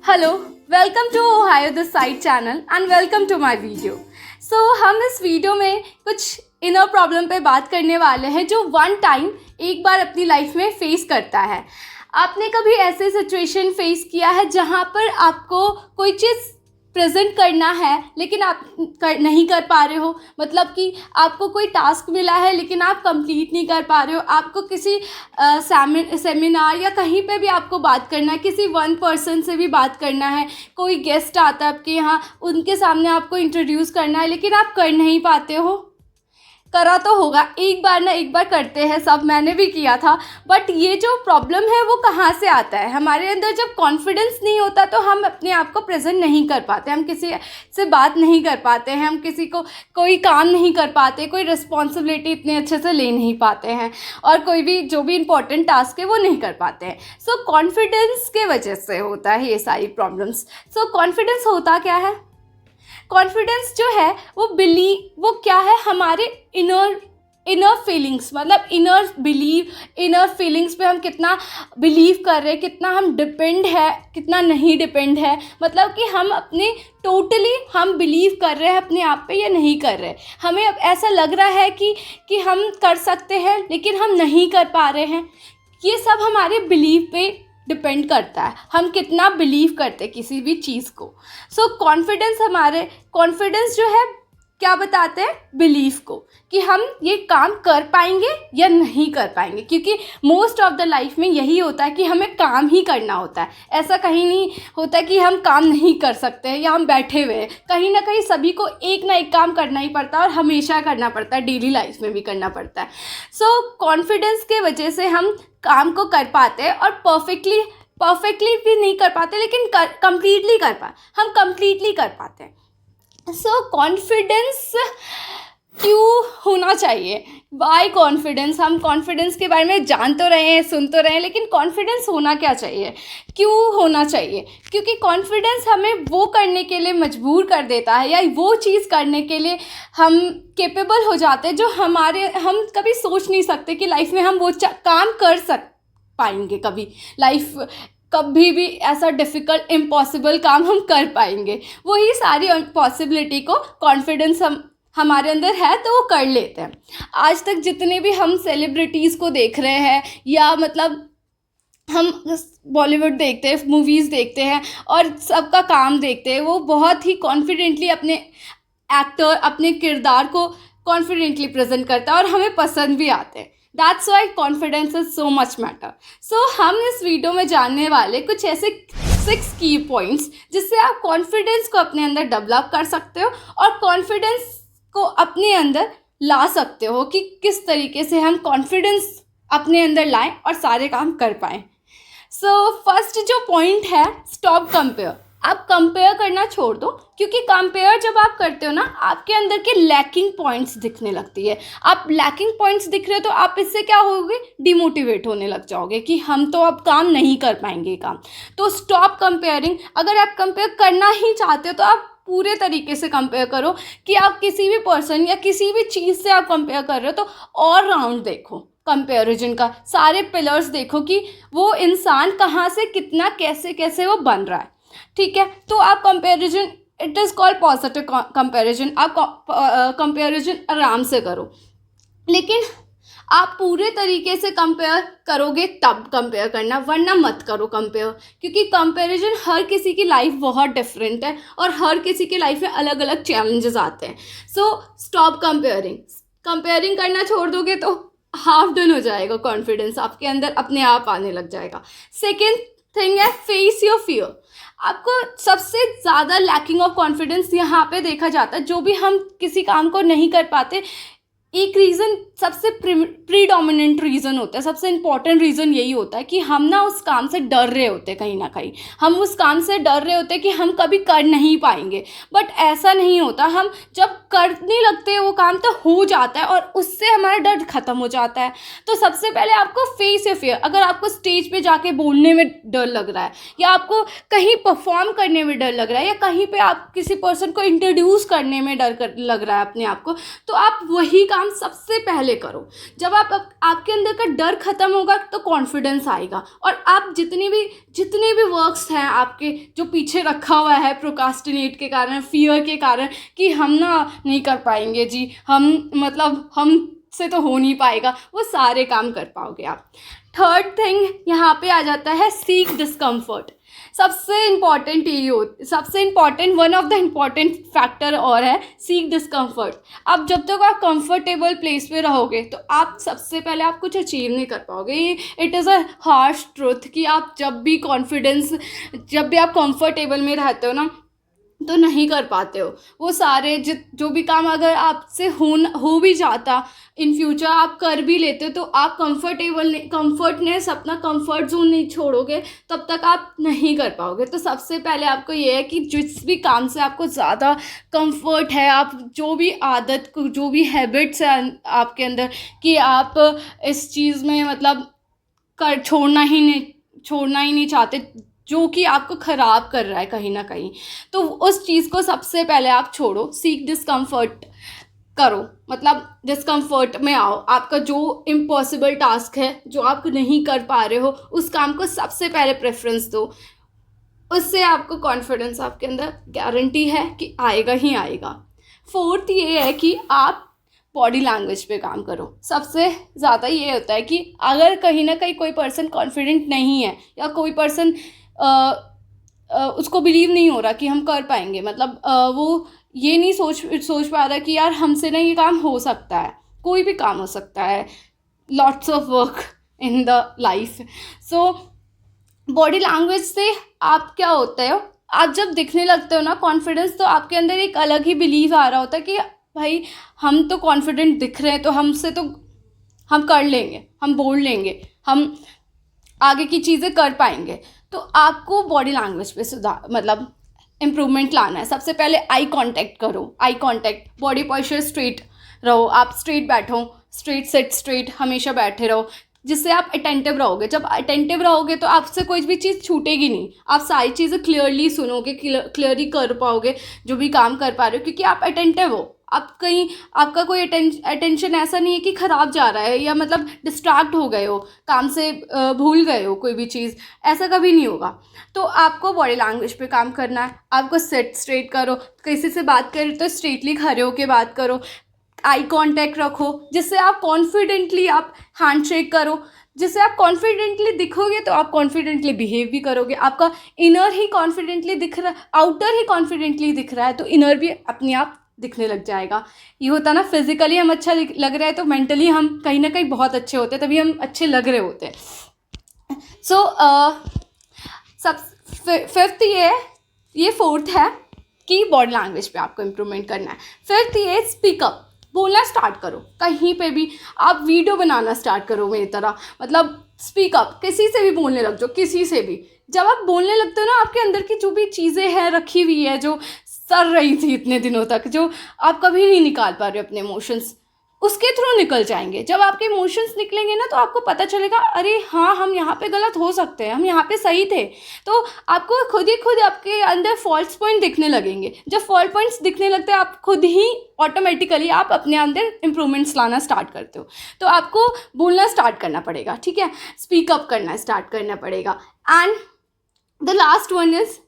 Hello, welcome to Ohio the side channel and welcome to my video. हम इस video में कुछ inner problem पे बात करने वाले हैं जो वन टाइम एक बार अपनी लाइफ में फेस करता है। आपने कभी ऐसे सिचुएशन फेस किया है जहाँ पर आपको कोई चीज़ प्रेजेंट करना है लेकिन आप नहीं कर पा रहे हो, मतलब कि आपको कोई टास्क मिला है लेकिन आप कंप्लीट नहीं कर पा रहे हो। आपको किसी सेमिनार या कहीं पे भी आपको बात करना है, किसी वन पर्सन से भी बात करना है, कोई गेस्ट आता है आपके यहाँ, उनके सामने आपको इंट्रोड्यूस करना है लेकिन आप कर नहीं पाते हो। करा तो होगा, एक बार ना एक बार करते हैं सब, मैंने भी किया था। बट ये जो प्रॉब्लम है वो कहाँ से आता है? हमारे अंदर जब कॉन्फिडेंस नहीं होता तो हम अपने आप को प्रेजेंट नहीं कर पाते, हम किसी से बात नहीं कर पाते हैं, हम किसी को कोई काम नहीं कर पाते, कोई रिस्पॉन्सिबिलिटी इतने अच्छे से ले नहीं पाते हैं और कोई भी जो भी इम्पोर्टेंट टास्क है वो नहीं कर पाते हैं। सो कॉन्फिडेंस के वजह से होता है ये सारी प्रॉब्लम्स। सो कॉन्फिडेंस होता क्या है? कॉन्फिडेंस जो है वो क्या है? हमारे इनर फीलिंग्स, मतलब इनर फीलिंग्स पे हम कितना बिलीव कर रहे हैं, कितना हम डिपेंड है, कितना नहीं डिपेंड है, मतलब कि हम अपने टोटली हम बिलीव कर रहे हैं अपने आप पे या नहीं कर रहे। हमें अब ऐसा लग रहा है कि हम कर सकते हैं लेकिन हम नहीं कर पा रहे हैं। ये सब हमारे बिलीव पे डिपेंड करता है, हम कितना बिलीव करते हैं किसी भी चीज़ को। कॉन्फिडेंस जो है क्या बताते हैं? बिलीफ को, कि हम ये काम कर पाएंगे या नहीं कर पाएंगे, क्योंकि मोस्ट ऑफ द लाइफ में यही होता है कि हमें काम ही करना होता है। ऐसा कहीं नहीं होता कि हम काम नहीं कर सकते हैं या हम बैठे हुए हैं। कहीं ना कहीं सभी को एक ना एक काम करना ही पड़ता है और हमेशा करना पड़ता है, डेली लाइफ में भी करना पड़ता है। सो कॉन्फिडेंस के वजह से हम काम को कर पाते हैं और परफेक्टली भी नहीं कर पाते लेकिन कंप्लीटली कर पाते हैं। सो कॉन्फिडेंस क्यों होना चाहिए? Y confidence? हम कॉन्फिडेंस के बारे में जान तो रहे हैं, सुन तो रहे हैं, लेकिन कॉन्फिडेंस होना क्या चाहिए, क्यों होना चाहिए? क्योंकि कॉन्फिडेंस हमें वो करने के लिए मजबूर कर देता है या वो चीज़ करने के लिए हम कैपेबल हो जाते हैं जो हम कभी सोच नहीं सकते कि लाइफ में हम वो काम कर पाएंगे। कभी भी ऐसा डिफ़िकल्ट इम्पॉसिबल काम हम कर पाएंगे। वही सारी पॉसिबिलिटी को कॉन्फिडेंस हमारे अंदर है तो वो कर लेते हैं। आज तक जितने भी हम सेलिब्रिटीज़ को देख रहे हैं या मतलब हम बॉलीवुड देखते हैं, मूवीज़ देखते हैं और सबका काम देखते हैं, वो बहुत ही कॉन्फिडेंटली अपने किरदार को कॉन्फिडेंटली प्रेजेंट करता है और हमें पसंद भी आते हैं। That's why confidence is so much matter. So हम इस वीडियो में जानने वाले कुछ ऐसे 6 की पॉइंट्स जिससे आप कॉन्फिडेंस को अपने अंदर डेवलप कर सकते हो और कॉन्फिडेंस को अपने अंदर ला सकते हो कि किस तरीके से हम कॉन्फिडेंस अपने अंदर लाएं और सारे काम कर पाएं। सो फर्स्ट जो पॉइंट है, स्टॉप कंपेयर। आप कंपेयर करना छोड़ दो, क्योंकि कंपेयर जब आप करते हो ना, आपके अंदर के लैकिंग पॉइंट्स दिखने लगती है। आप लैकिंग पॉइंट्स दिख रहे हो तो आप इससे क्या होगे? डिमोटिवेट होने लग जाओगे कि हम तो अब काम नहीं कर पाएंगे काम। तो स्टॉप कंपेयरिंग। अगर आप कंपेयर करना ही चाहते हो तो आप पूरे तरीके से कंपेयर करो कि आप किसी भी पर्सन या किसी भी चीज़ से आप कंपेयर कर रहे हो तो ऑल राउंड देखो कंपेरिजन का, सारे पिलर्स देखो कि वो इंसान कहाँ से कितना कैसे वो बन रहा है। ठीक है, तो आप comparison, it is called positive comparison. आप कंपैरिजन आराम से करो, लेकिन आप पूरे तरीके से कंपेयर करोगे तब कंपेयर करना, वरना मत करो कंपेयर, क्योंकि कंपैरिजन, हर किसी की लाइफ बहुत डिफरेंट है और हर किसी की लाइफ में अलग अलग चैलेंजेस आते हैं। सो स्टॉप कंपेयरिंग करना छोड़ दोगे तो हाफ डन हो जाएगा कॉन्फिडेंस, आपके अंदर अपने आप आने लग जाएगा। सेकेंड थिंग है, फेस योर फियर। आपको सबसे ज़्यादा लैकिंग ऑफ कॉन्फिडेंस यहाँ पे देखा जाता है। जो भी हम किसी काम को नहीं कर पाते, एक रीज़न, सबसे प्रीडोमिनेंट रीज़न होता है, सबसे इम्पॉर्टेंट रीज़न यही होता है कि हम ना उस काम से डर रहे होते हैं। कहीं ना कहीं हम उस काम से डर रहे होते हैं कि हम कभी कर नहीं पाएंगे। बट ऐसा नहीं होता, हम जब करने लगते हैं वो काम तो हो जाता है और उससे हमारा डर ख़त्म हो जाता है। तो सबसे पहले आपको फेस या फियर। अगर आपको स्टेज पे जाके बोलने में डर लग रहा है या आपको कहीं परफॉर्म करने में डर लग रहा है या कहीं पे आप किसी पर्सन को इंट्रोड्यूस करने में लग रहा है अपने आप को, तो आप वही काम सबसे पहले पहले करो। जब आपके अंदर का डर ख़त्म होगा तो कॉन्फिडेंस आएगा, और आप जितने भी वर्क्स हैं आपके जो पीछे रखा हुआ है प्रोकास्टिनेट के कारण, फियर के कारण कि हम ना नहीं कर पाएंगे जी, हम से तो हो नहीं पाएगा, वो सारे काम कर पाओगे आप। थर्ड थिंग यहाँ पे आ जाता है सीक डिस्कम्फर्ट। सबसे important one of the important factor और है सीक डिस्कम्फर्ट। अब जब तक आप कंफर्टेबल प्लेस पे रहोगे तो आप सबसे पहले आप कुछ अचीव नहीं कर पाओगे। It is a harsh truth कि आप जब भी आप कंफर्टेबल में रहते हो ना तो नहीं कर पाते हो वो सारे जो भी काम अगर आपसे हो भी जाता इन फ्यूचर, आप कर भी लेते हो, तो आप कंफर्टनेस अपना कंफर्ट जोन नहीं छोड़ोगे तब तक आप नहीं कर पाओगे। तो सबसे पहले आपको ये है कि जिस भी काम से आपको ज़्यादा कंफर्ट है, आप जो भी आदत जो भी हैबिट्स है आपके अंदर कि आप इस चीज़ में छोड़ना ही नहीं चाहते, जो कि आपको ख़राब कर रहा है कहीं ना कहीं, तो उस चीज़ को सबसे पहले आप छोड़ो। सीक डिस्कम्फर्ट करो, डिस्कम्फर्ट में आओ। आपका जो इम्पॉसिबल टास्क है, जो आप नहीं कर पा रहे हो, उस काम को सबसे पहले प्रेफरेंस दो। उससे आपको कॉन्फिडेंस आपके अंदर गारंटी है कि आएगा ही आएगा। फोर्थ ये है कि आप बॉडी लैंग्वेज पे काम करो। सबसे ज़्यादा ये होता है कि अगर कहीं ना कहीं कोई पर्सन कॉन्फिडेंट नहीं है या कोई पर्सन उसको बिलीव नहीं हो रहा कि हम कर पाएंगे, वो ये नहीं सोच पा रहा कि यार हमसे ना ये काम हो सकता है, कोई भी काम हो सकता है, lots of work in the life. So body language से आप क्या होता है, आप जब दिखने लगते हो ना कॉन्फिडेंस, तो आपके अंदर एक अलग ही बिलीव आ रहा होता है कि भाई हम तो कॉन्फिडेंट दिख रहे हैं, तो हम कर लेंगे, हम बोल लेंगे, हम आगे की चीज़ें कर पाएंगे। तो आपको बॉडी लैंग्वेज पे इम्प्रूवमेंट लाना है। सबसे पहले आई कांटेक्ट करो। Eye contact, body posture straight रहो, आप स्ट्रेट बैठो, स्ट्रेट हमेशा बैठे रहो, जिससे आप अटेंटिव रहोगे। जब अटेंटिव रहोगे तो आपसे कोई भी चीज़ छूटेगी नहीं, आप सारी चीज़ें क्लियरली सुनोगे, क्लियरली कर पाओगे जो भी काम कर पा रहे हो, क्योंकि आप अटेंटिव हो। आपका कोई अटेंशन ऐसा नहीं है कि ख़राब जा रहा है या डिस्ट्रैक्ट हो गए हो, काम से भूल गए हो कोई भी चीज़, ऐसा कभी नहीं होगा। तो आपको बॉडी लैंग्वेज पे काम करना है। आपको सेट स्ट्रेट करो, किसी से बात करें तो स्ट्रेटली खड़े होकर बात करो, आई कांटेक्ट रखो, जिससे आप कॉन्फिडेंटली आप हैंडशेक करो, जिससे आप कॉन्फिडेंटली दिखोगे तो आप कॉन्फिडेंटली बिहेव भी करोगे। आपका इनर ही कॉन्फिडेंटली दिख रहा है, आउटर ही कॉन्फिडेंटली दिख रहा है, तो इनर भी अपने आप दिखने लग जाएगा। ये होता ना, फिजिकली हम अच्छा लग रहा है तो मेंटली हम कहीं ना कहीं बहुत अच्छे होते हैं, तभी हम अच्छे लग रहे होते हैं। सो फिफ्थ ये फोर्थ है कि बॉडी लैंग्वेज पे आपको इम्प्रूवमेंट करना है। फिफ्थ ये स्पीकअप, बोलना स्टार्ट करो। कहीं पे भी आप वीडियो बनाना स्टार्ट करो मेरी तरह, स्पीकअप, किसी से भी बोलने लग जाओ, किसी से भी। जब आप बोलने लगते हो ना, आपके अंदर की जो भी चीज़ें हैं रखी हुई है, जो सर रही थी इतने दिनों तक, जो आप कभी नहीं निकाल पा रहे हो अपने इमोशंस, उसके थ्रू निकल जाएंगे। जब आपके इमोशंस निकलेंगे ना तो आपको पता चलेगा, अरे हाँ, हम यहाँ पे गलत हो सकते हैं, हम यहाँ पे सही थे। तो आपको खुद आपके अंदर फॉल्ट पॉइंट दिखने लगेंगे। जब फॉल्ट पॉइंट्स दिखने लगते हैं, आप खुद ही ऑटोमेटिकली आप अपने अंदर इम्प्रूवमेंट्स लाना स्टार्ट करते हो। तो आपको बोलना स्टार्ट करना पड़ेगा, ठीक है, स्पीकअप करना स्टार्ट करना पड़ेगा। And the last one is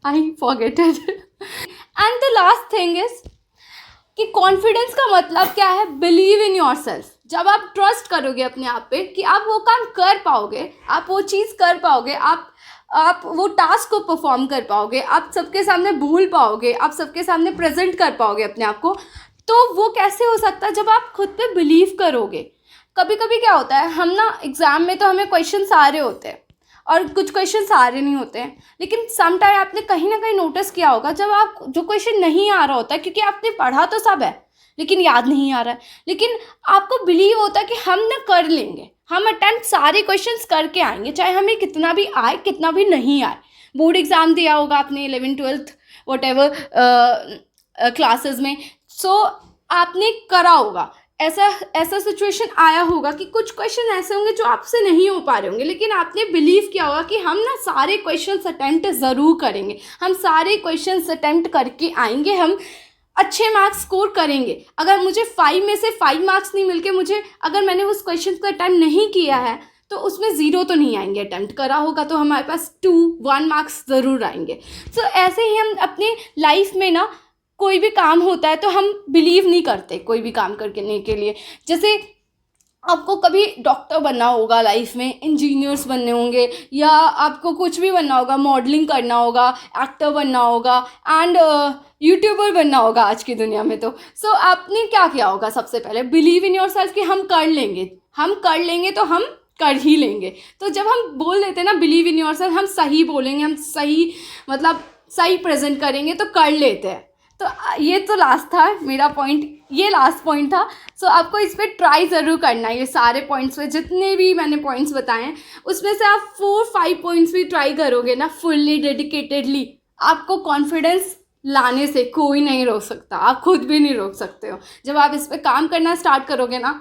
I forget it. And the last thing is कि कॉन्फिडेंस का मतलब क्या है, बिलीव इन योर सेल्फ। जब आप ट्रस्ट करोगे अपने आप पे कि आप वो काम कर पाओगे, आप वो चीज़ कर पाओगे, आप वो टास्क को परफॉर्म कर पाओगे, आप सबके सामने बोल पाओगे, आप सबके सामने प्रेजेंट कर पाओगे अपने आप को, तो वो कैसे हो सकता है, जब आप खुद पे बिलीव करोगे। कभी कभी क्या होता है, हम ना एग्ज़ाम में तो हमें क्वेश्चन आ रहे होते हैं और कुछ क्वेश्चन सारे नहीं होते हैं, लेकिन सम टाइम आपने कहीं ना कहीं नोटिस किया होगा, जब आप जो क्वेश्चन नहीं आ रहा होता है, क्योंकि आपने पढ़ा तो सब है लेकिन याद नहीं आ रहा है, लेकिन आपको बिलीव होता है कि हम ना कर लेंगे, हम अटेम्प्ट सारे क्वेश्चंस करके आएंगे, चाहे हमें कितना भी आए कितना भी नहीं आए। बोर्ड एग्ज़ाम दिया होगा आपने 11th 12th what ever classes में, सो आपने करा होगा, ऐसा ऐसा सिचुएशन आया होगा कि कुछ क्वेश्चन ऐसे होंगे जो आपसे नहीं हो पा रहे होंगे, लेकिन आपने बिलीव किया होगा कि हम ना सारे क्वेश्चंस अटेम्प्ट ज़रूर करेंगे, हम सारे क्वेश्चंस अटेम्प्ट करके आएंगे, हम अच्छे मार्क्स स्कोर करेंगे। अगर मुझे 5 में से 5 मार्क्स नहीं मिल के मुझे, अगर मैंने उस क्वेश्चन को अटैम्प्ट नहीं किया है तो उसमें 0 तो नहीं आएंगे, अटैम्प्ट करा होगा तो हमारे पास 2-1 मार्क्स ज़रूर आएंगे। सो ऐसे ही हम अपने लाइफ में ना कोई भी काम होता है तो हम बिलीव नहीं करते कोई भी काम करने के लिए। जैसे आपको कभी डॉक्टर बनना होगा लाइफ में, इंजीनियर्स बनने होंगे, या आपको कुछ भी बनना होगा, मॉडलिंग करना होगा, एक्टर बनना होगा, एंड यूट्यूबर बनना होगा आज की दुनिया में। तो सो आपने क्या किया होगा? सबसे पहले बिलीव इन योर सेल्फ कि हम कर लेंगे, हम कर लेंगे तो हम कर ही लेंगे। तो जब हम बोल देते हैं ना बिलीव इन योर सेल्फ, हम सही बोलेंगे, हम सही मतलब सही प्रेजेंट करेंगे तो कर लेते हैं। तो ये तो लास्ट था मेरा पॉइंट, ये लास्ट पॉइंट था। सो आपको इस पर ट्राई ज़रूर करना है। ये सारे पॉइंट्स पे जितने भी मैंने पॉइंट्स बताए हैं उसमें से आप 4-5 पॉइंट्स भी ट्राई करोगे ना फुल्ली डेडिकेटेडली, आपको कॉन्फिडेंस लाने से कोई नहीं रोक सकता, आप खुद भी नहीं रोक सकते हो। जब आप इस पर काम करना स्टार्ट करोगे ना,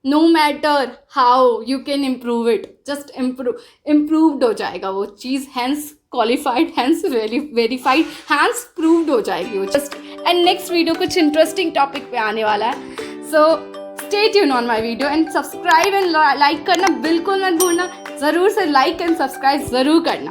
no matter how you can improve it, just improved हो जाएगा वो चीज़, hence qualified, hence verified, hence proved हो जाएगी वो जस्ट। एंड नेक्स्ट वीडियो कुछ इंटरेस्टिंग टॉपिक पे आने वाला है। So stay tune on my video and subscribe and like करना बिल्कुल मत भूलना, ज़रूर से लाइक एंड सब्सक्राइब ज़रूर करना।